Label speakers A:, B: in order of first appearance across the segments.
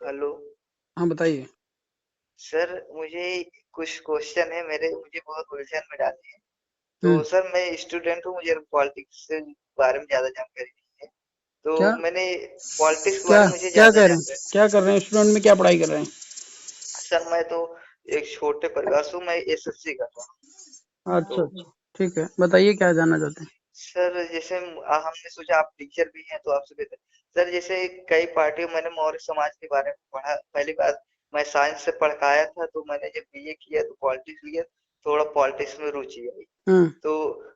A: Hello.
B: हाँ बताइए।
A: Sir मुझे कुछ क्वेश्चन है मेरे, मुझे बहुत उलझन में डाले हैं। तो
B: हम्म।
A: सर मैं स्टूडेंट हूँ, मुझे पॉलिटिक्स के बारे में ज्यादा जानकारी नहीं है।
B: क्या
A: तो मैंने पॉलिटिक्स के बारे
B: क्या
A: में मुझे
B: क्या
A: ज्यादा
B: कह रहे हैं,
A: जानकारी।
B: क्या कर रहे हैं स्टूडेंट में, क्या पढ़ाई कर रहे हैं?
A: सर मैं तो एक छोटे परिवार से हूँ, मैं एसएससी कर रहा हूँ।
B: अच्छा
A: तो
B: अच्छा, ठीक है, बताइए क्या जानना चाहते हैं।
A: सर जैसे हमने सोचा आप टीचर भी हैं तो आपसे बेहतर। सर जैसे कई पार्टियों, मैंने मौर्य समाज के बारे में पढ़ा पहली बार। मैं साइंस से पढ़ के आया था, तो मैंने जब बीए किया तो पॉलिटिक्स लिया। थोड़ा पॉलिटिक्स में रुचि आई।
B: हम्म।
A: तो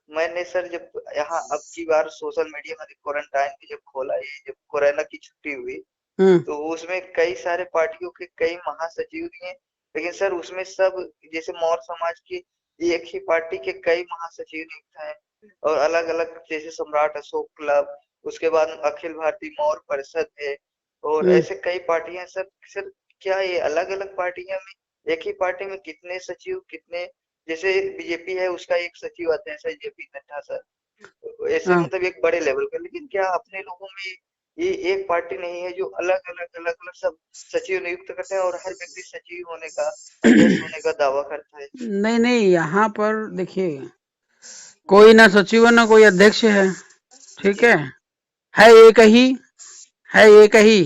A: मैंने सर जब यहाँ अब की बार सोशल मीडिया में क्वारंटाइन में जब खोला, ये जब कोरोना की छुट्टी हुई,
B: हम्म।
A: तो उसमें कई सारे पार्टियों के कई महासचिव दिए। लेकिन सर उसमें सब, जैसे मौर्य समाज की एक ही पार्टी के कई महासचिव नियुक्त हैं, और अलग अलग, जैसे सम्राट अशोक क्लब, उसके बाद अखिल भारतीय मौर्य परिषद है, और
B: हम्म।
A: ऐसे कई पार्टियां। सर क्या ये अलग अलग पार्टियां में, एक ही पार्टी में कितने सचिव, कितने, जैसे बीजेपी है उसका एक सचिव आता है, सर जेपी नड्डा सर, ऐसे
B: हाँ।
A: मतलब एक बड़े लेवल का। लेकिन क्या अपने लोगों में ये एक पार्टी नहीं है जो अलग अलग सब सचिव नियुक्त करते हैं, और हर व्यक्ति सचिव होने का, अध्यक्ष होने का दावा करता है?
B: नहीं नहीं, यहाँ पर देखिए, कोई ना सचिव है ना कोई अध्यक्ष है। ठीक
A: जी
B: है एक ही, है एक ही।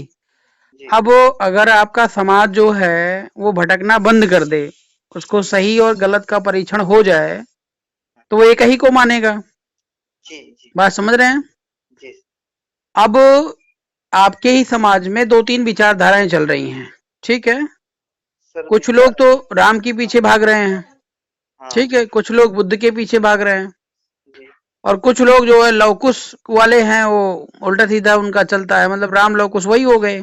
A: जी
B: अब वो अगर आपका समाज जो है वो भटकना बंद कर दे, उसको सही और गलत का परीक्षण हो जाए, तो वो एक ही को मानेगा।
A: जी जी
B: बात समझ रहे हैं?
A: जी।
B: अब आपके ही समाज में दो तीन विचारधाराएं चल रही हैं। ठीक है।
A: सर
B: कुछ लोग
A: विचार।
B: तो राम के पीछे भाग रहे हैं।
A: हाँ।
B: ठीक है, कुछ लोग बुद्ध के पीछे भाग रहे हैं।
A: जी।
B: और कुछ लोग जो है लवकुश वाले हैं, वो उल्टा सीधा उनका चलता है, मतलब राम लवकुश वही हो गए।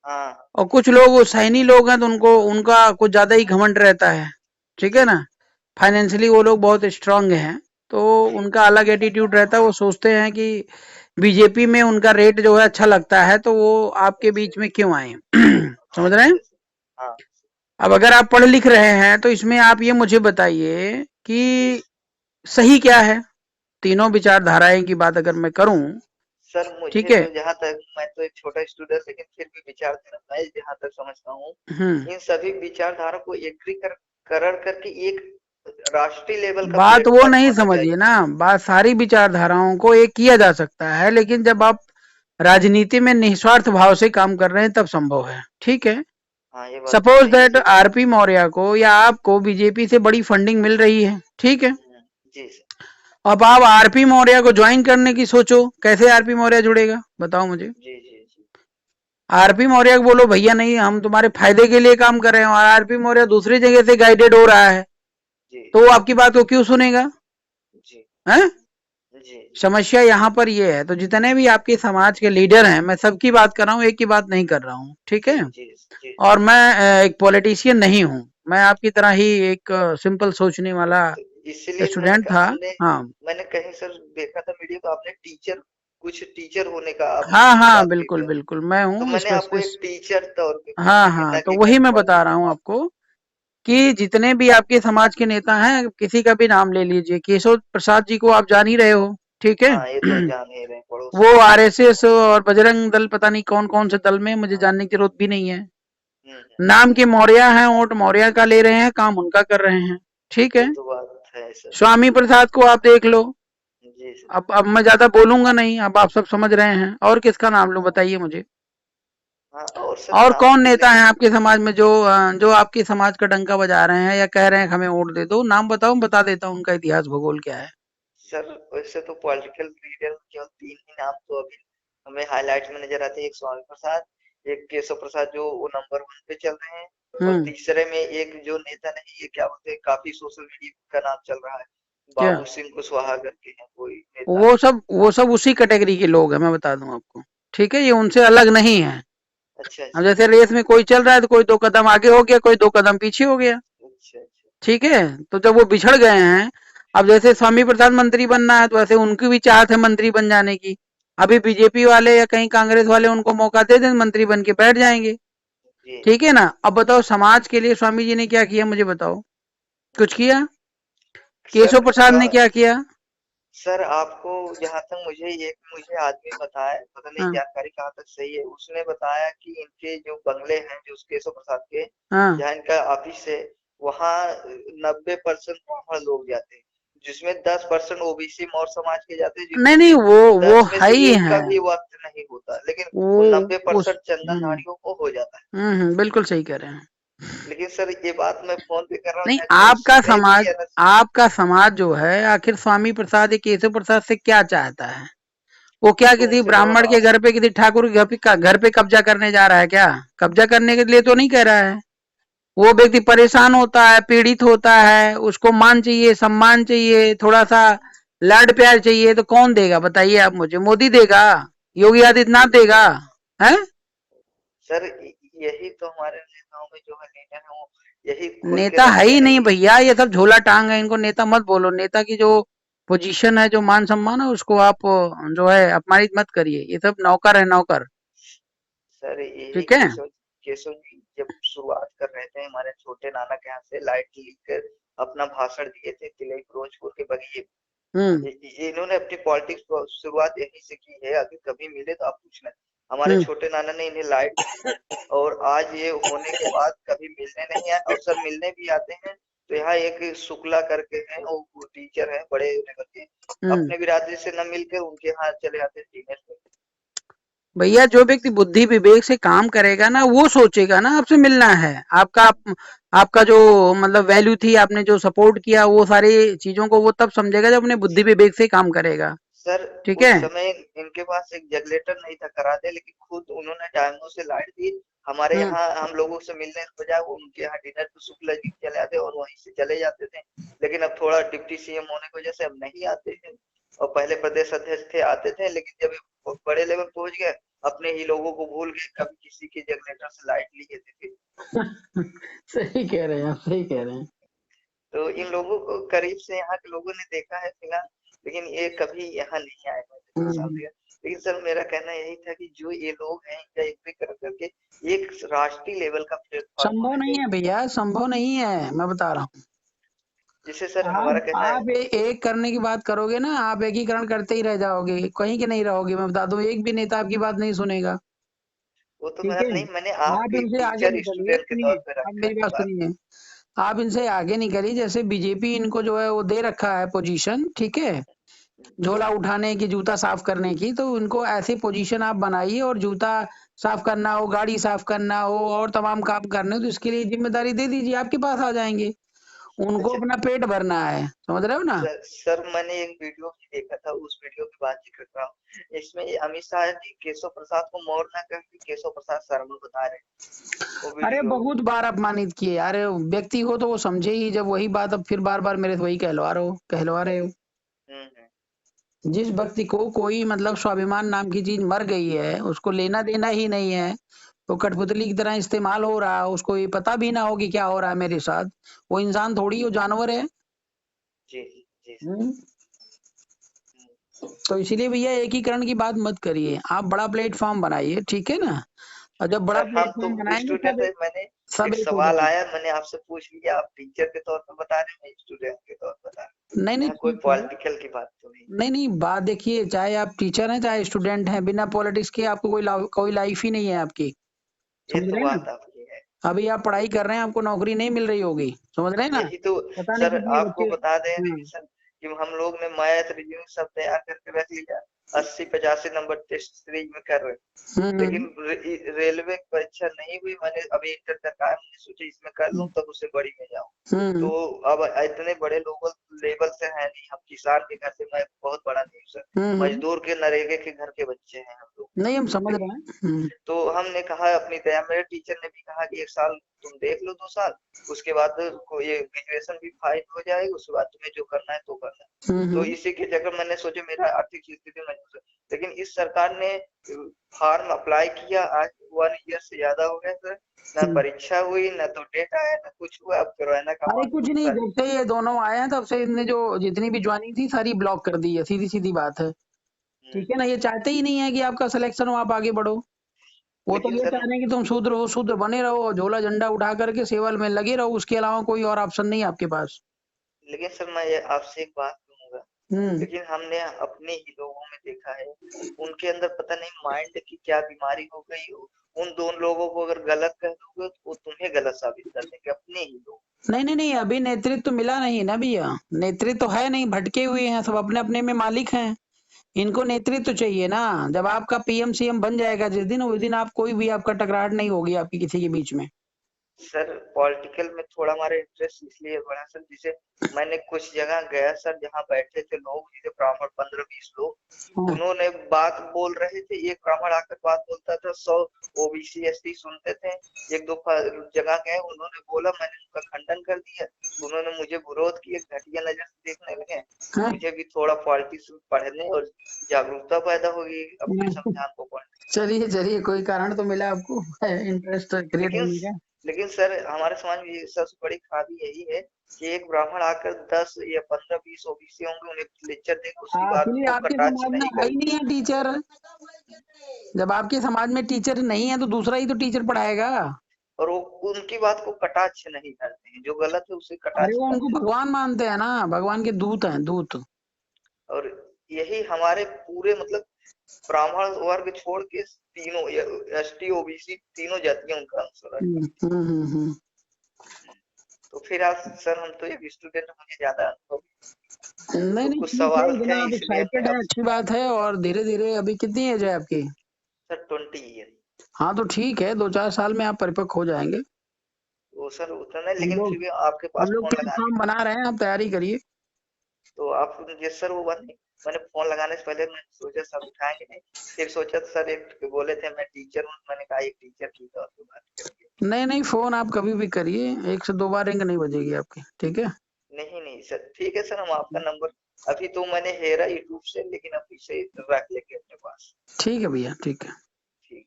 A: हाँ।
B: और कुछ लोग वो सैनी लोग हैं, तो उनको उनका कुछ ज्यादा ही घमंड रहता है। ठीक है
A: जी
B: ना। फाइनेंशियली वो लोग बहुत स्ट्रांग हैं, तो
A: जी
B: उनका अलग एटीट्यूड रहता है। वो सोचते हैं कि बीजेपी में उनका रेट जो है अच्छा लगता है, तो वो आपके बीच में क्यों आए। समझ रहे हैं?
A: अच्छा सर। हाँ।
B: अब अगर आप पढ़ लिख रहे हैं तो इसमें आप ये मुझे बताइए
A: जी
B: कि सही क्या है। तीनों विचारधाराएं की बात अगर मैं करूं।
A: सर,
B: ठीक
A: मुझे
B: है।
A: तो जहाँ तक, मैं तो एक छोटा स्टूडेंट, लेकिन फिर भी विचारधारा मैं जहाँ तक समझता हूँ,
B: हम्म।
A: इन सभी विचारधारा को करण करके एक राष्ट्रीय लेवल का
B: बात वो
A: प्लेटफॉर्म
B: नहीं
A: होना
B: समझिए
A: चाहिए।
B: ना, बात सारी विचारधाराओं को एक किया जा सकता है, लेकिन जब आप राजनीति में निस्वार्थ भाव से काम कर रहे हैं तब संभव है। ठीक है।
A: हाँ, ये बात तो
B: सपोज
A: सही है
B: दैट
A: सर।
B: आरपी मौर्य को या आपको बीजेपी से बड़ी फंडिंग मिल रही है। ठीक है।
A: जी सर।
B: अब आप आरपी मौर्य को ज्वाइन करने की सोचो, कैसे आरपी मौर्य जुड़ेगा, बताओ मुझे।
A: जी जी जी
B: आरपी मौर्य को बोलो भैया नहीं, हम तुम्हारे फायदे के लिए काम कर रहे हैं, और आरपी मौर्य दूसरी जगह से गाइडेड हो रहा है,
A: जी
B: तो वो आपकी बात को क्यों सुनेगा?
A: जी
B: है।
A: जी
B: समस्या यहाँ पर ये है। तो जितने भी आपके समाज के लीडर हैं, मैं सबकी बात कर रहा हूँ, एक की बात नहीं कर रहा हूँ। ठीक
A: जी
B: है।
A: जी जी।
B: और मैं एक पॉलिटिशियन नहीं हूँ। मैं आपकी तरह ही एक सिंपल सोचने वाला
A: तो इसलिए तो मैंने
B: स्टूडेंट
A: कहा,
B: था।
A: हमने
B: हाँ
A: मैंने कहीं सर देखा था वीडियो, तो आपने टीचर, कुछ टीचर होने का आप
B: हाँ हाँ,
A: बात की
B: बिल्कुल
A: थी।
B: बिल्कुल, मैं
A: तो
B: हूँ
A: मैंने आपको एक
B: स्पेशलिस्ट।
A: टीचर तौर पे बात
B: हाँ
A: की है,
B: हाँ,
A: ना
B: तो
A: कि
B: वही
A: कहीं
B: मैं बता रहा
A: पॉलिटिक्स।
B: हूँ आपको कि जितने भी आपके समाज के नेता हैं, किसी का भी नाम ले लीजिए, केशव प्रसाद जी को आप जान ही रहे हो। ठीक है।
A: हाँ, ये तो जान ही रहे हैं, पड़ोसी
B: वो
A: हैं हमारे।
B: आरएसएस और बजरंग दल, पता नहीं कौन कौन से दल में, मुझे
A: हाँ।
B: जानने की जरूरत भी नहीं है।
A: हम्म।
B: नाम के मौर्य हैं, वोट मौर्य का ले रहे हैं, काम उनका कर रहे हैं। ठीक
A: ये
B: है।
A: तो बात है सर।
B: स्वामी प्रसाद को आप देख लो।
A: जी सर।
B: अब मैं ज्यादा बोलूंगा नहीं, अब आप सब समझ रहे हैं। और किसका नाम लूं, बताइए मुझे।
A: हाँ, और सर
B: और
A: नाम
B: कौन
A: तो
B: नेता
A: ले।
B: है आपके समाज में जो जो आपके समाज का डंका बजा रहे हैं या कह रहे हैं कि हमें वोट दे दो? नाम बताओ, बता देता हूँ उनका इतिहास भूगोल क्या है।
A: सर वैसे तो पॉलिटिकल लीडर केवल तीन ही नाम तो अभी हमें हाईलाइट में नजर आते हैं। एक स्वामी प्रसाद, एक केशव प्रसाद जो वो नंबर वन पे चल रहे हैं, और
B: हम्म।
A: तीसरे में एक जो नेता नहीं, ये क्या बोलते हैं, काफी सोशल मीडिया का नाम चल रहा है,
B: क्या?
A: बाबू सिंह कुशवाहा करके हैं कोई नेता।
B: वो सब उसी कैटेगरी के लोग हैं, मैं बता दूं आपको। ठीक है, ये उनसे अलग नहीं है।
A: अच्छा
B: अब
A: अच्छा
B: जैसे रेस में कोई चल रहा है, तो कोई दो कदम आगे हो गया, कोई दो कदम पीछे हो गया।
A: अच्छा अच्छा।
B: ठीक है। तो जब वो बिछड़ गए हैं, अब जैसे स्वामी प्रसाद मंत्री बनना है, तो वैसे उनकी भी चाहत है मंत्री बन जाने की। अभी
A: अच्छा।
B: बीजेपी वाले या कहीं कांग्रेस वाले उनको मौका दे दें, मंत्री बन के बैठ जाएंगे।
A: जी।
B: ठीक है ना। अब बताओ समाज के लिए स्वामी जी ने क्या किया, मुझे बताओ। कुछ
A: हम्म।
B: किया?
A: सर
B: केशव प्रसाद
A: का
B: ने क्या किया?
A: सर आपको जहाँ तक मुझे आदमी बताया, पता नहीं
B: हाँ
A: जानकारी कहाँ तक सही है, उसने बताया कि इनके जो बंगले हैं जो केशव प्रसाद के,
B: हाँ।
A: जहाँ इनका ऑफिस है, वहाँ 90% ब्राह्मण लोग जाते हैं, जिसमें 10% ओबीसी मौर्य समाज के जाते हैं,
B: नहीं
A: जिसमें
B: नहीं,
A: कि
B: वो
A: 10 में
B: है
A: से
B: ही
A: एक
B: है।
A: का भी वक्त नहीं होता, लेकिन
B: वो
A: वो 90%
B: हम्म
A: चंदनधारियों को हो जाता है।
B: बिल्कुल सही कह रहे हैं।
A: लेकिन सर ये बात मैं फोन पे कर रहा हूँ,
B: नहीं,
A: चाहे कोई सुने भी या ना सुने।
B: आपका समाज जो है, आखिर स्वामी प्रसाद या केशव प्रसाद से क्या चाहता है? वो क्या
A: वो
B: किसी
A: उनसे थोड़ा
B: ब्राह्मण
A: सा
B: के घर पे, किसी ठाकुर के घर पे कब्जा करने जा रहा है क्या? कब्जा करने के लिए तो नहीं कह रहा है। वो व्यक्ति परेशान होता है, पीड़ित होता है, उसको मान चाहिए, सम्मान चाहिए, थोड़ा सा लाड प्यार चाहिए, तो कौन देगा बताइए आप मुझे? मोदी देगा? योगी आदित्यनाथ देगा? है?
A: सर यही तो हमारे नेताओं में जो है लीडर है, वो यही खुल के
B: नेता है
A: रखते
B: ही
A: हैं
B: नहीं
A: कि
B: भैया, ये सब झोला टांग है, इनको नेता मत बोलो। नेता की जो पोजीशन है, जो मान सम्मान है, उसको आप जो है अपमानित मत करिए। ये सब नौकर है, नौकर।
A: सर यही
B: ठीक है।
A: केशव केशव जी जब शुरुआत कर रहे थे, हमारे छोटे नाना के यहाँ से लाइट लेकर अपना भाषण दिए थे तिलई फिरोजपुर के बगीचे।
B: हम्म
A: इन्होंने अपनी पॉलिटिक्स को शुरुआत यहीं से की है, अगर कभी मिले तो आप पूछना। हमारे
B: हम्म
A: छोटे नाना ने इन्हें लाइट दी, और आज ये होने के बाद कभी मिलने नहीं आए, और सर मिलने भी आते हैं तो यहाँ एक शुक्ला करके हैं, वो टीचर है बड़े लेवल के,
B: हम्म
A: अपने बिरादरी से न मिलकर उनके यहाँ चले आते हैं डिनर पे।
B: भैया, जो व्यक्ति बुद्धि विवेक से काम करेगा ना, वो सोचेगा ना आपसे मिलना है। आपका जो मतलब वैल्यू थी, आपने जो सपोर्ट किया, वो सारी चीजों को वो तब समझेगा जब अपने बुद्धि विवेक से काम करेगा।
A: सर
B: ठीक
A: उस
B: है।
A: समय इनके पास एक जनरेटर नहीं था करा दे, लेकिन खुद उन्होंने डायमंड से लाइट दी। हमारे
B: हम्म
A: यहाँ हम लोगों से मिलने के बजाय वो उनके यहाँ डिनर पे शुक्ला जी चले आते और वहीं से चले जाते थे। लेकिन अब थोड़ा डिप्टी सीएम होने की वजह से अब नहीं आते हैं, और पहले प्रदेश अध्यक्ष थे आते थे, लेकिन जब वो बड़े लेवल पहुंच गए, अपने ही लोगों को भूल गए, कभी किसी के जनरेटर से लाइट लिए थे।
B: सही कह रहे हैं आप, सही कह रहे हैं।
A: तो इन लोगों को करीब से यहाँ के लोगों ने देखा है फिलहाल, लेकिन ये कभी यहाँ नहीं आए हैं जितने साल
B: हम्म,
A: से। लेकिन सर मेरा कहना यही था कि जो ये लोग हैं, इनका एक भी कर करके एक राष्ट्रीय लेवल का प्लेटफॉर्म
B: संभव
A: होना
B: नहीं है
A: चाहिए।
B: भैया, संभव नहीं है, मैं बता रहा हूँ।
A: जिससे सर हमारा कहना है।
B: एक करने की बात करोगे ना, आप एकीकरण करते ही रह जाओगे, कहीं के नहीं रहोगे। मैं बता दूं, एक भी नेता आपकी बात नहीं सुनेगा।
A: वो तो
B: ठीक
A: मैं
B: है।
A: नहीं, मैंने
B: आप
A: आपको एक
B: इनसे आगे
A: टीचर
B: निकलिए,
A: स्टूडेंट के
B: सुनिए।
A: तौर पे
B: अब
A: रखा
B: मेरी
A: है
B: बात
A: बात।
B: सुनिए। आप इनसे आगे निकलिए, जैसे बीजेपी इनको जो है वो दे रखा है पोजीशन, ठीक है, झोला उठाने की, जूता साफ करने की। तो उनको ऐसी पोजीशन आप बनाइए, और जूता साफ करना हो, गाड़ी साफ करना हो, और तमाम काम करने हो, तो इसके लिए जिम्मेदारी दे दीजिए, आपके पास आ जाएंगे। उनको
A: अच्छा
B: अपना पेट भरना है, समझ रहे हो ना?
A: सर मैंने एक वीडियो भी देखा था, उस वीडियो की बात जिक्र कर रहा हूँ। इसमें ये अमित शाह जी केशव प्रसाद को मौर्य ना कह के केशव प्रसाद शर्मा बता रहे हैं, वो
B: अरे
A: वीडियो।
B: बहुत बार अपमानित किए यार। व्यक्ति हो तो वो समझे ही, जब वही बात अब फिर बार बार मेरे से वही कहलवा रहे हो।
A: हम्म।
B: जिस व्यक्ति को कोई मतलब स्वाभिमान नाम की चीज मर गई है, उसको लेना देना ही नहीं है, तो कठपुतली की तरह इस्तेमाल हो रहा है, उसको ये पता भी ना हो कि क्या हो रहा है मेरे साथ। वो इंसान थोड़ी, वो जानवर है।
A: जी जी जी सर।
B: हम्म।
A: हम्म।
B: तो इसीलिए भैया एकीकरण की बात मत करिए, आप बड़ा प्लेटफॉर्म बनाइए, ठीक है ना? और जब बड़ा
A: सर हम तो
B: प्लेटफॉर्म बनाएंगे,
A: स्टूडेंट है, मैंने
B: सब
A: एक
B: एक हो
A: सवाल
B: जाएंगे।
A: आया, मैंने आपसे पूछ लिया, आप टीचर के तौर पर बता रहे हैं, मैं स्टूडेंट के तौर पर बता रहा
B: नहीं
A: हूँ,
B: नहीं,
A: यहाँ कोई
B: ठीक है।
A: पॉलिटिकल की बात तो नहीं।
B: नहीं नहीं, बात देखिए, चाहे आप टीचर हैं चाहे स्टूडेंट हैं, बिना पॉलिटिक्स के आपको कोई लाइफ ही नहीं है आपकी।
A: ये
B: समझ
A: तो
B: रहे हैं
A: बात
B: ना?
A: आपकी है।
B: अभी आप पढ़ाई कर रहे हैं, आपको नौकरी नहीं मिल रही होगी, समझ रहे हैं ना?
A: यही तो
B: पता नहीं
A: सर
B: कितने
A: आपको
B: बच्चे।
A: बता दें
B: हाँ।
A: सर, कि हम लोग ने मैथ रीजनिंग सब तैयार करके रख लिया, 80-85 नंबर टेस्ट सीरीज में कर रहे हैं।
B: हम्म
A: लेकिन रेलवे की परीक्षा नहीं हुई, मैंने अभी इंटर कर रहा है, मैंने सोचा इसमें कर लूं तब उससे बड़ी में जाऊं। तो
B: हम्म
A: अब इतने बड़े लोग लेवल से है नहीं, हम किसान के घर से, मैं बहुत बड़ा नहीं हूँ सर,
B: हम्म।
A: मजदूर के नरेगे के घर के बच्चे हैं हम
B: नहीं, हम समझ
A: लोग।
B: रहे हैं।
A: तो हमने कहा अपनी दया, मेरे टीचर ने भी कहा कि 1 साल तुम देख लो, 2 साल, उसके बाद को ये ग्रेजुएशन भी फाइल हो जाएगी, उसके बाद तुम्हें जो करना है तो करना है। तो
B: हम्म।
A: इसी के चक्कर मैंने सोचा, मेरा आर्थिक स्थिति मजबूत है, लेकिन इस सरकार ने फॉर्म अप्लाई किया, आज 1 ईयर से ज्यादा हो गया सर, ना
B: हम्म।
A: परीक्षा हुई, ना तो डेट आया, ना कुछ हुआ, अब कोरोना का
B: अरे कुछ
A: माहौल
B: नहीं,
A: सर।
B: जब से ये दोनों आए हैं तब से इनने जो जितनी भी ज्वाइनिंग थी सारी ब्लॉक कर दी है, सीधी सीधी बात है। ठीक है ना? ये चाहते ही नहीं है कि आपका सिलेक्शन हो, आप आगे बढ़ो। वो तो
A: लेकिन
B: ये
A: सर,
B: चाह रहे हैं कि तुम शूद्र हो, शूद्र बने रहो, और झोला झंडा उठा करके सेवल में लगे रहो, उसके अलावा कोई और ऑप्शन नहीं है आपके पास।
A: मैं ये आपसे एक बात कहूंगा, लेकिन हमने अपने ही लोगों में देखा है, उनके अंदर पता नहीं माइंड की क्या बीमारी हो गई। उन दोनों लोगों को अगर गलत कह दोगे तो वो तुम्हें गलत साबित कर देंगे, अपने ही लोग।
B: नहीं नहीं नहीं, अभी नेतृत्व तो मिला नहीं ना भैया, नेतृत्व तो है नहीं, भटके हुए हैं सब, अपने अपने में मालिक हैं। इनको नेतृत्व तो चाहिए ना। जब आपका पीएम सीएम बन जाएगा जिस दिन, उस दिन आप कोई भी आपका टकराहट नहीं होगी आपकी किसी के बीच में।
A: सर पॉलिटिकल में थोड़ा हमारा इंटरेस्ट इसलिए बढ़ा सर, जैसे मैंने कुछ जगह गया सर, जहाँ बैठे थे लोग, जैसे ब्राह्मण 15-20 लोग,
B: हाँ,
A: उन्होंने बात बोल रहे थे, एक ब्राह्मण आकर बात बोलता था, 100 ओबीसी एसटी सुनते थे। एक दो जगह गए, उन्होंने बोला, मैंने उनका खंडन कर दिया, उन्होंने मुझे विरोध किया, घटिया नजर से देखने लगे।
B: हाँ,
A: मुझे भी थोड़ा पॉलिटिक्स पढ़ने और जागरूकता पैदा होगी अपने
B: हाँ।
A: संविधान को पढ़ने।
B: चलिए चलिए, कोई कारण तो मिला आपको इंटरेस्ट क्रिएट
A: लेकिन
B: होने का।
A: लेकिन सर हमारे समाज में ये सबसे बड़ी खराबी यही है कि एक ब्राह्मण आकर 10 या 15-20 ओबीसी होंगे, उन्हें लेक्चर देगा, उसकी बात
B: एक्चुअली
A: को
B: आपके
A: कटाक्ष
B: समाज में
A: नहीं
B: है ही
A: करेगा।
B: नहीं है टीचर। जब आपके समाज में टीचर नहीं है तो दूसरा ही तो टीचर पढ़ाएगा।
A: और वो उनकी बात को कटाक्ष नहीं करते हैं, जो गलत है उसे
B: अरे
A: कटाक्ष
B: वो उनको
A: करते हैं।
B: भगवान मानते हैं ना, भगवान के दूत हैं, दूत।
A: और यही हमारे पूरे मतलब ब्राह्मण वर्ग छोड़ के तीनों एसटी ओबीसी तीनों जातियां उनका अनुसरण
B: हम्म
A: करती
B: हम्म हम्म हम्म।
A: हैं। तो फिर आप सर, हम तो एक स्टूडेंट, मुझे ज्यादा अनुभव
B: नहीं
A: तो
B: नहीं,
A: कुछ
B: ठीक है,
A: सवाल
B: इतना
A: थे,
B: आप
A: इसलिए मैं
B: एक्साइटेड है
A: आप
B: अच्छी बात है, और धीरे धीरे, अभी कितनी एज है आपकी?
A: Sir 20 year.
B: हाँ तो ठीक है, 2-4 साल में आप परिपक्व हो जाएंगे।
A: वो सर उतना नहीं,
B: हम
A: लेकिन
B: लोग
A: फिर भी आपके
B: हम
A: पास
B: लोग
A: फोन लगाने,
B: प्लेटफॉर्म बना रहे हैं, आप तैयारी करिए।
A: तो आप ये सर वो बात नहीं, मैंने फोन लगाने से पहले मैं सोचा सर उठाएंगे नहीं, फिर सोचा सर एक बोले थे मैं टीचर हूँ, मैंने कहा एक टीचर की तौर पे बात करेंगे।
B: नहीं नहीं, फोन आप कभी भी करिए, 1 से 2 बार रिंग नहीं बजेगी आपकी, ठीक है।
A: नहीं नहीं सर, ठीक है सर, हम आपका नंबर अभी तो मैंने हेरा यूट्यूब से, लेकिन अभी से रख लेंगे अपने पास।
B: ठीक है भैया, ठीक है।
A: ठीक।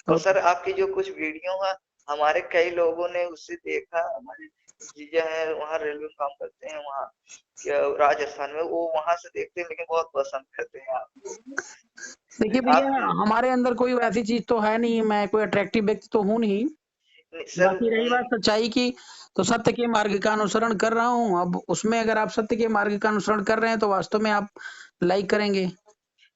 A: और
B: ओके।
A: सर आपकी जो कुछ वीडियो है, हमारे कई लोगों ने उससे देखा, हमारे जीजा हैं वहाँ रेलवे में काम करते हैं, वहाँ क्या राजस्थान में, वो वहां से देखते हैं, लेकिन बहुत पसंद करते हैं आपको।
B: देखिए भैया,
A: आप
B: हमारे अंदर कोई वैसी चीज तो है नहीं, मैं कोई अट्रैक्टिव व्यक्ति तो हूँ नहीं।
A: सर
B: बाकी रही बात सच्चाई की, तो सत्य के मार्ग का अनुसरण कर रहा हूँ। अब उसमें अगर आप सत्य के मार्ग का अनुसरण कर रहे हैं तो वास्तव में आप लाइक करेंगे।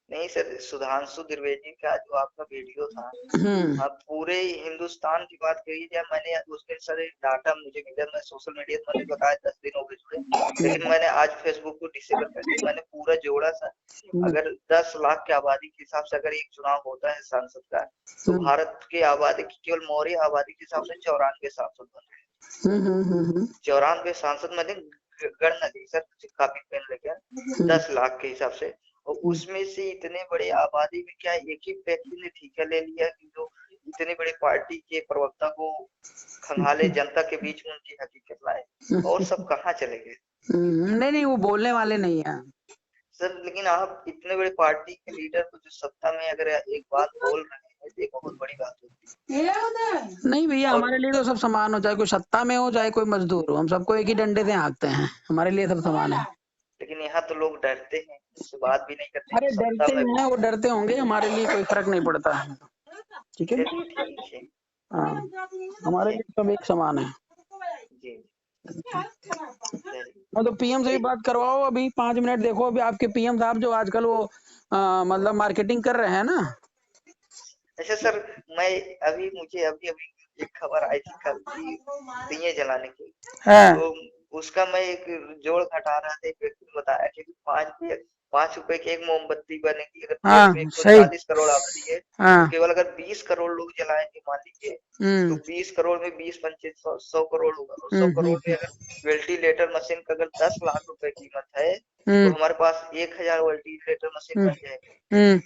A: नहीं सर, सुधांशु त्रिवेदी का जो आपका वीडियो था,
B: हम्म
A: हाँ पूरे हिंदुस्तान की बात कही जाए, मैंने उस दिन सर एक डाटा मुझे मिला, मैं सोशल मीडिया पर, मैंने बताया 10 दिन हो गए जुड़े, लेकिन मैंने आज फेसबुक को डिसेबल कर दिया, मैंने पूरा जोड़ा था।
B: हम्म
A: अगर 10 लाख की आबादी के हिसाब से अगर एक चुनाव होता है सांसद का, तो
B: हम्म
A: भारत की आबादी की केवल मौर्य आबादी के हिसाब से 94 सांसद बन रहे
B: हम्म हम्म हम्म हम्म,
A: हैं। 94 सांसद मैंने गणना की सर, काफी पेन लग गया,
B: हम्म,
A: 10 लाख के हिसाब से। और
B: हम्म,
A: उसमें से इतने बड़े आबादी में क्या एक ही व्यक्ति ने ठीका ले लिया कि जो इतनी बड़ी पार्टी के प्रवक्ता को खंगाले, जनता के बीच में उनकी हकीकत लाए, और सब कहाँ चले गए।
B: नहीं नहीं, वो बोलने वाले नहीं है।
A: सर लेकिन आप इतने बड़े पार्टी के लीडर को जो सत्ता में अगर एक बात बोल रहे हैं, तो ये बहुत बड़ी बात होती
B: नहीं भैया,
A: है। और
B: हमारे लिए तो सब समान हो, चाहे कोई सत्ता में हो चाहे कोई मजदूर हो, हम सबको एक ही डंडे से हाँकते हैं, हमारे लिए सब समान है।
A: लेकिन यहाँ तो लोग डरते हैं, उससे बात भी नहीं करते हैं
B: अरे
A: सत्ता
B: डरते
A: में भी।
B: हैं, वो डरते होंगे, हमारे लिए कोई फर्क नहीं पड़ता है। ठीक है।
A: चलिए ठीक है।
B: हाँ, हमारे
A: चलिए,
B: लिए सब एक समान है।
A: जी चलिए
B: मतलब पीएम से भी
A: ठीक।
B: बात करवाओ, अभी 5 मिनट देखो, अभी आपके पीएम साहब जो आजकल वो मतलब मार्केटिंग कर रहे हैं ना।
A: अच्छा सर, मैं मुझे अभी अभी एक खबर आई थी कल की, दिए जलाने की,
B: हाँ
A: तो उसका मैं एक जोड़ घटा रहा था, एक व्यक्ति ने बताया कि 5 रुपए की एक मोमबत्ती बनेगी, अगर देश में
B: हाँ, सही।
A: 140 करोड़ आबादी है, तो
B: हाँ।
A: केवल अगर 20 करोड़ लोग जलाएंगे मान लीजिए, तो
B: हम्म
A: 20 करोड़ में 20 पंचे 100 करोड़ होगा, और 100 करोड़ में
B: हम्म
A: अगर वेल्टिलेटर मशीन का अगर 10 लाख रुपए कीमत है, तो
B: हम्म
A: हमारे पास 1000 वेल्टिलेटर मशीन
B: हम्म
A: बन जाएगा।
B: हम्म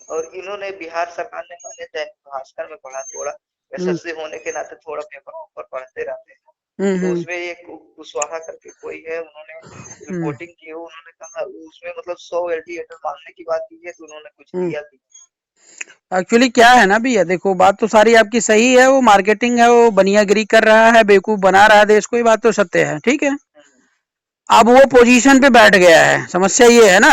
A: और इन्होंने बिहार सरकार ने, मैंने दैनिक भास्कर में पढ़ा, थोड़ा
B: हम्म
A: एसएससी होने के नाते थोड़ा पेपर ऊपर पढ़ते रहते हैं, तो
B: हम्म
A: उसमें एक कुशवाहा करके कोई है, उन्होंने
B: हम्म।
A: रिपोर्टिंग की, उन्होंने कहा उसमें मतलब 100 वेंटिलेटर मांगने की बात की है, तो उन्होंने कुछ दिया भी।
B: एक्चुअली क्या है ना भैया, देखो बात तो सारी आपकी सही है, वो मार्केटिंग है, वो बनियागिरी कर रहा है, बेवकूफ बना रहा है देश को, ये बात तो सत्य है, ठीक है।
A: हम्म।
B: अब वो पोजीशन पे बैठ गया है, समस्या ये है ना।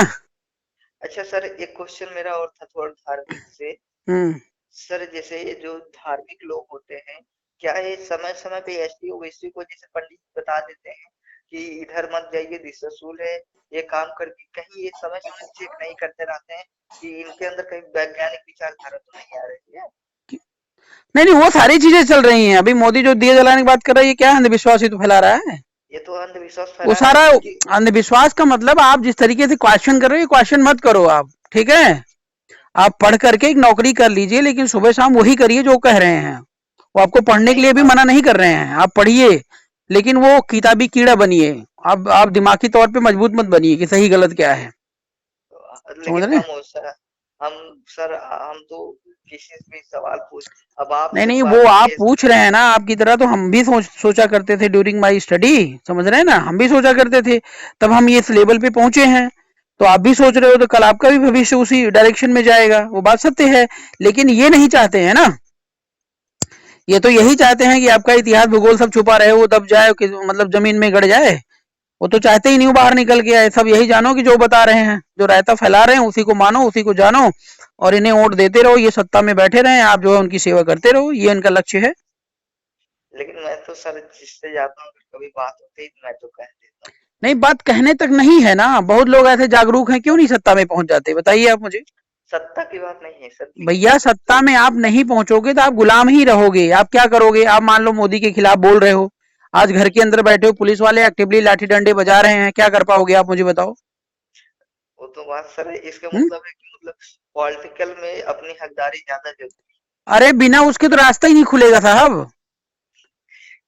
A: अच्छा सर, एक क्वेश्चन मेरा और था थोड़ा धार्मिक से।
B: हम्म
A: सर जैसे ये जो धार्मिक लोग होते हैं, क्या ये समय समय पे एसटी ओबीसी को जैसे पंडित बता देते हैं कि इधर मत जाइए, दिशाशूल है, ये काम करके कहीं ये समय समय चेक नहीं करते रहते हैं कि इनके अंदर कहीं वैज्ञानिक विचारधारा तो नहीं आ रही है।
B: नहीं नहीं, वो सारी चीजें चल रही हैं। अभी मोदी जो दिए जलाने की बात कर रहा है, ये क्या है, अंधविश्वास ही तो फैला रहा है।
A: ये तो अंधविश्वास
B: वो
A: फैला रहा
B: सारा
A: है क्योंकि
B: अंधविश्वास का मतलब, आप जिस तरीके से क्वेश्चन कर रहे हो, क्वेश्चन मत करो आप, ठीक है। आप पढ़ करके एक नौकरी कर लीजिए, लेकिन सुबह शाम वही करिए जो कह रहे हैं। वो आपको पढ़ने के
A: नहीं
B: लिए भी मना नहीं कर रहे हैं, आप पढ़िए, लेकिन वो किताबी कीड़ा बनिए। आप दिमागी तौर पे मजबूत मत बनिए कि सही गलत क्या है। समझ
A: लेकिन
B: रहे हैं?
A: हम सर हम तो किसी से भी सवाल पूछ, अब
B: नहीं
A: आपसे
B: नहीं, वो
A: बात
B: आप
A: की है।
B: पूछ रहे हैं ना, आपकी तरह तो हम भी सोचा करते थे ड्यूरिंग माय स्टडी। समझ रहे हैं ना, हम भी सोचा करते थे, तब हम ये इस लेवल पे पहुंचे हैं। तो आप भी सोच रहे हो, तो कल आपका भी भविष्य उसी डायरेक्शन में जाएगा, वो बात सत्य है। लेकिन ये नहीं चाहते हैं ना, ये तो यही चाहते हैं कि आपका इतिहास भूगोल सब छुपा रहे, वो दब जाए, मतलब जमीन में गड़ जाए। वो तो चाहते ही नहीं वो बाहर निकल के आए। सब यही जानो कि जो बता रहे हैं, जो रायता फैला रहे हैं, उसी को मानो, उसी को जानो, और इन्हें वोट देते रहो, ये सत्ता में बैठे रहे, आप जो है उनकी सेवा करते रहो, ये इनका लक्ष्य है।
A: लेकिन मैं तो सर जिससे जाता हूँ, कभी बात होती है तो मैं तो कह देता हूँ।
B: नहीं, बात कहने तक नहीं है ना, बहुत लोग ऐसे जागरूक हैं, क्यों नहीं सत्ता में पहुंच जाते, बताइए आप मुझे।
A: सत्ता की बात नहीं है सर,
B: भैया,
A: विकास
B: सत्ता
A: जो
B: में आप नहीं पहुंचोगे तो आप गुलाम ही रहोगे। आप क्या करोगे? आप मान लो मोदी के खिलाफ बोल रहे हो, आज घर के अंदर बैठे हो, पुलिस वाले एक्टिवली लाठी डंडे बजा रहे हैं, क्या कर पाओगे आप, मुझे बताओ।
A: वो तो बात सर है, इसका
B: हुँ?
A: मतलब है कि मतलब पॉलिटिकल में अपनी हकदारी ज्यादा जरूरी
B: अरे बिना उसके तो रास्ता ही नहीं खुलेगा साहब।
A: है,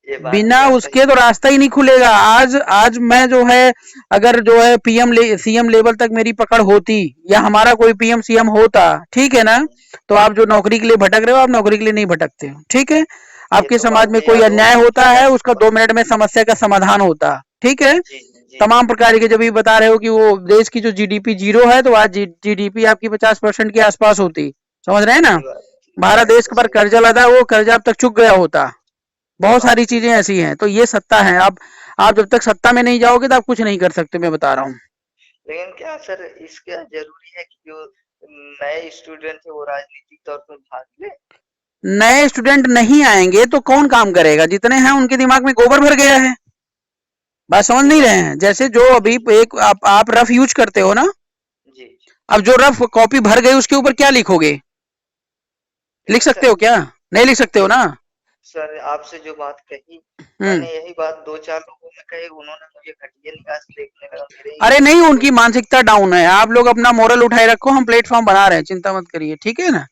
A: ये बात
B: बिना
A: तो आप सही
B: उसके तो रास्ता ही नहीं खुलेगा। आज आज मैं जो है, अगर जो है सीएम लेवल तक मेरी पकड़ होती, या हमारा कोई पीएम सीएम होता, ठीक है ना, तो आप जो नौकरी के लिए भटक रहे हो, आप नौकरी के लिए नहीं भटकते हो, ठीक है।
A: ये
B: आपके
A: तो
B: समाज
A: बात
B: में
A: है,
B: कोई
A: यादव
B: अन्याय होता
A: समय
B: है,
A: से
B: उसका 2 मिनट में समस्या का समाधान होता, ठीक है।
A: जी जी
B: तमाम प्रकार के, जब ये बता रहे हो कि वो देश की जो जीडीपी जीरो है, तो आज जीडीपी आपकी 50% के आसपास होती। समझ रहे हैं ना।
A: ये
B: भारत
A: बात
B: देश
A: तो
B: पर
A: सही,
B: कर्जा लदा, वो कर्जा अब तक चुक गया होता।
A: ये
B: बहुत
A: बात
B: सारी
A: तो
B: चीजें
A: सही।
B: ऐसी हैं, तो ये सत्ता है। आप जब तक सत्ता में नहीं जाओगे तो आप कुछ नहीं कर सकते, मैं बता रहा हूँ।
A: लेकिन क्या सर इसका जरूरी है कि जो नए स्टूडेंट है वो राजनीतिक तौर पर भाग ले?
B: नए स्टूडेंट नहीं आएंगे तो कौन काम करेगा? जितने हैं उनके दिमाग में गोबर भर गया है। बात समझ
A: ये
B: नहीं रहे
A: बात
B: हैं? जैसे जो अभी
A: जी
B: एक आप रफ यूज करते हो ना,
A: जी जी।
B: अब जो रफ कॉपी भर गई, उसके ऊपर क्या लिखोगे? लिख
A: लेकिन
B: सकते
A: सर
B: हो क्या? नहीं लिख सकते हो ना।
A: सर आपसे जो बात कही,
B: हम्म।
A: मैंने यही बात दो चार लोगों में कही, उन्होंने मुझे घटिया निगाह से देखने लगा मेरे
B: अरे नहीं,
A: तो
B: उनकी मानसिकता डाउन है। आप लोग अपना मोरल उठाए रखो, हम प्लेटफॉर्म बना रहे हैं, चिंता मत करिए, ठीक है ना।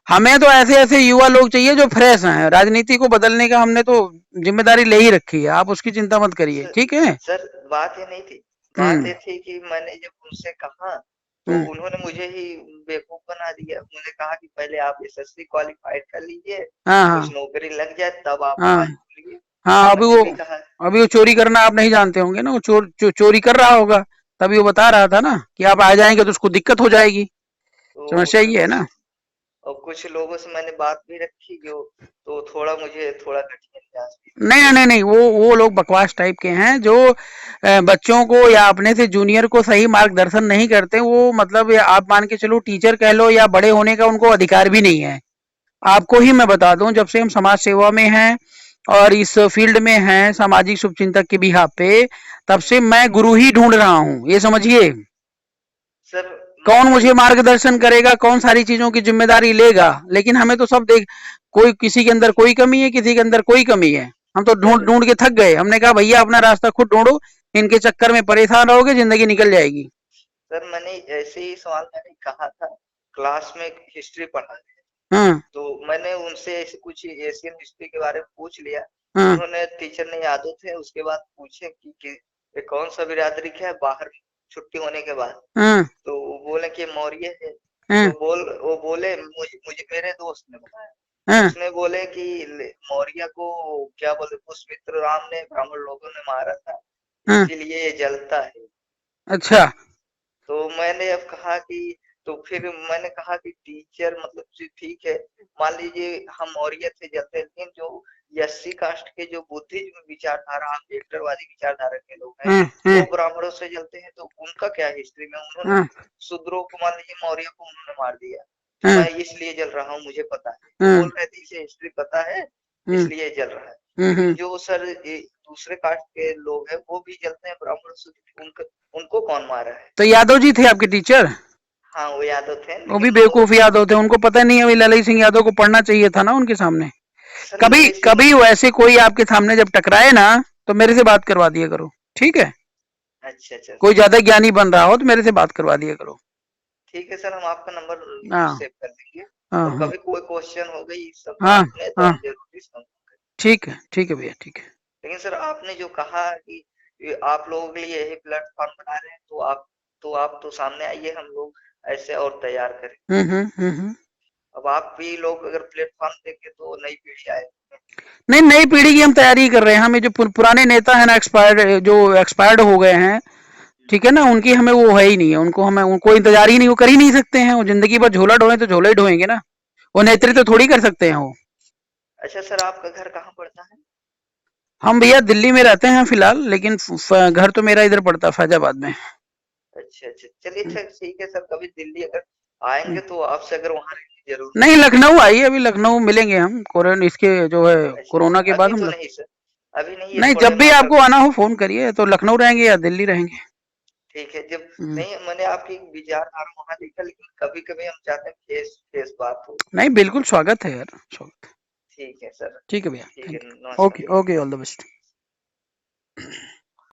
B: हमें तो ऐसे ऐसे युवा लोग चाहिए जो फ्रेश हैं। राजनीति को बदलने का हमने तो जिम्मेदारी ले ही रखी है, आप उसकी चिंता मत करिए,
A: सर,
B: ठीक है।
A: सर बात ये नहीं थी, बात
B: हम्म।
A: ये थी कि मैंने जब उनसे कहा तो
B: हम्म।
A: उन्होंने मुझे ही बेवकूफ बना दिया। उन्होंने कहा कि पहले आप एसएससी क्वालिफाइड कर लीजिए,
B: हाँ
A: कुछ
B: हाँ
A: नौकरी लग जाए तब आप
B: हाँ
A: आवाज बोलिए।
B: हाँ।
A: मैंने भी कहा
B: अभी वो चोरी करना आप नहीं जानते होंगे ना, वो चोरी कर रहा होगा, तभी वो बता रहा था ना कि आप आ जाएंगे तो उसको दिक्कत हो जाएगी।
A: तो
B: समस्या
A: सर
B: ये है
A: कुछ
B: ना।
A: और कुछ लोगों से मैंने बात भी रखी जो, तो थोड़ा मुझे थोड़ा घटिया निगाह से
B: नहीं नहीं
A: देखने
B: नहीं नहीं, वो लोग बकवास टाइप के हैं, जो बच्चों को या अपने से जूनियर को सही मार्गदर्शन नहीं करते। वो मतलब, या आप मान के चलो टीचर कह लो, या बड़े होने का उनको अधिकार भी नहीं है। आपको ही मैं बता दूं, जब से हम समाज सेवा में हैं और इस फील्ड में हैं, सामाजिक शुभचिंतक के बिहाफ पे, तब से मैं गुरु ही ढूंढ रहा हूँ, ये समझिए।
A: सर
B: कौन
A: मैं
B: मुझे मार्गदर्शन करेगा, कौन सारी चीजों की जिम्मेदारी लेगा? लेकिन हमें तो सब देख, कोई किसी के अंदर कोई कमी है, किसी के अंदर कोई कमी है। हम तो ढूंढ
A: सर
B: ढूंढ के थक गए। हमने कहा भैया अपना रास्ता खुद ढूंढो, इनके चक्कर में परेशान रहोगे, जिंदगी निकल जाएगी।
A: सर मैंने ऐसे ही सवाल मैंने कहा था, क्लास में हिस्ट्री पढ़ा है,
B: हाँ
A: तो मैंने उनसे ऐसे कुछ एशियन हिस्ट्री के बारे में पूछ लिया।
B: हाँ
A: उन्होंने टीचर ने यादव थे, उसके बाद पूछे कि ये कौन सा बिरादरी का है बाहर छुट्टी होने के बाद,
B: हाँ
A: तो वो बोले कि मौर्य है।
B: हाँ
A: तो वो बोले मुझे मेरे दोस्त ने बताया,
B: हाँ
A: उसने बोले कि मौर्य को क्या बोले पुष्यमित्र राम ने ब्राह्मण लोगों ने मारा था,
B: हाँ।
A: इसीलिए ये जलता है।
B: अच्छा।
A: तो मैंने अब कहा कि तो फिर मैंने कहा कि टीचर मतलब ठीक है, मान लीजिए हम मौर्य थे जलते, लेकिन जो एससी कास्ट के जो बुद्धिज्म विचारधारा अम्बेडकरवादी विचारधारा के लोग हैं
B: हाँ हाँ
A: वो ब्राह्मणों से जलते हैं, तो उनका क्या हिस्ट्री में उन्होंने
B: हाँ
A: शूद्रों को मान लीजिए मौर्य को उन्होंने मार दिया, तो
B: हाँ
A: मैं इसलिए जल रहा हूँ मुझे पता है। वो
B: हाँ
A: बोल रहे थे इसे हिस्ट्री पता है
B: हाँ
A: इसलिए जल रहा है।
B: हाँ
A: लेकिन
B: हाँ
A: जो सर दूसरे कास्ट के लोग हैं वो भी जलते हैं ब्राह्मण सूत्र, उनको कौन मारा है?
B: तो यादव जी थे आपके टीचर?
A: हाँ वो यादव थे,
B: वो भी
A: लेकिन वो
B: बेवकूफ यादव थे, उनको पता नहीं है वही ललित सिंह यादव को पढ़ना चाहिए था ना उनके सामने।
A: सर
B: कभी
A: ललित सिंह।
B: कभी वैसे कोई आपके सामने जब टकराए ना तो मेरे से बात करवा दिया करो, ठीक है?
A: अच्छा अच्छा
B: कोई
A: सर।
B: ज्यादा ज्ञानी बन रहा हो तो मेरे से बात करवा दिया करो।
A: ठीक है सर, हम आपका नंबर
B: हाँ
A: सेव कर लेंगे,
B: हाँ
A: और
B: हाँ
A: कभी कोई क्वेश्चन हो गई इस सब
B: हाँ
A: बात में तो
B: हाँ,
A: हम जरूर डिस्कस करेंगे।
B: ठीक है भैया, ठीक है।
A: लेकिन सर आपने जो कहा कि ये आप लोगों के लिए यही प्लेटफॉर्म बना रहे हैं, तो आप तो सामने आइए, हम लोग ऐसे और तैयार करें।
B: हम्म।
A: अब आप भी लोग अगर प्लेटफॉर्म देंगे तो नई पीढ़ी आएगी।
B: नहीं, नई पीढ़ी की हम तैयारी कर रहे हैं। हमें जो पुराने नेता है ना, एक्सपायर्ड, जो एक्सपायर्ड हो गए हैं, ठीक है ना, उनकी हमें वो है ही नहीं है, उनको हमें उनको इंतजार ही नहीं, वो कर ही नहीं सकते हैं। वो जिंदगी भर झोला ढोए तो झोला ही ढोएंगे ना, वो नेतृत्व
A: ठीक
B: तो
A: है।
B: थोड़ी कर सकते हैं वो।
A: अच्छा सर, आपका घर कहाँ पड़ता है?
B: हम भैया दिल्ली में रहते हैं फिलहाल, लेकिन घर तो मेरा इधर पड़ता है फैजाबाद में।
A: अच्छा अच्छा, चलिए अच्छा ठीक है सर, कभी दिल्ली अगर आएंगे तो आपसे अगर वहाँ रहने की जरूरत
B: नहीं,
A: पड़ी तो।
B: लखनऊ आइए, अभी लखनऊ मिलेंगे हम, कोरोना इसके जो है,
A: अच्छा
B: कोरोना के
A: अच्छा,
B: बाद
A: अभी
B: हम
A: तो नहीं सर, अभी नहीं, ये
B: नहीं,
A: थोड़े
B: जब भी
A: माता।
B: आपको आना हो फोन करिए, तो लखनऊ रहेंगे या दिल्ली रहेंगे।
A: ठीक है, जब
B: हम्म,
A: नहीं, मैंने आपकी विचारधारा वहाँ देखा, लेकिन कभी कभी हम चाहते हैं फेस फेस बात हो।
B: नहीं, बिल्कुल स्वागत है यार, स्वागत।
A: ठीक है सर।
B: ठीक है भैया,
A: ठीक है,
B: थैंक यू।
A: नमस्कार।
B: Okay okay, all the best.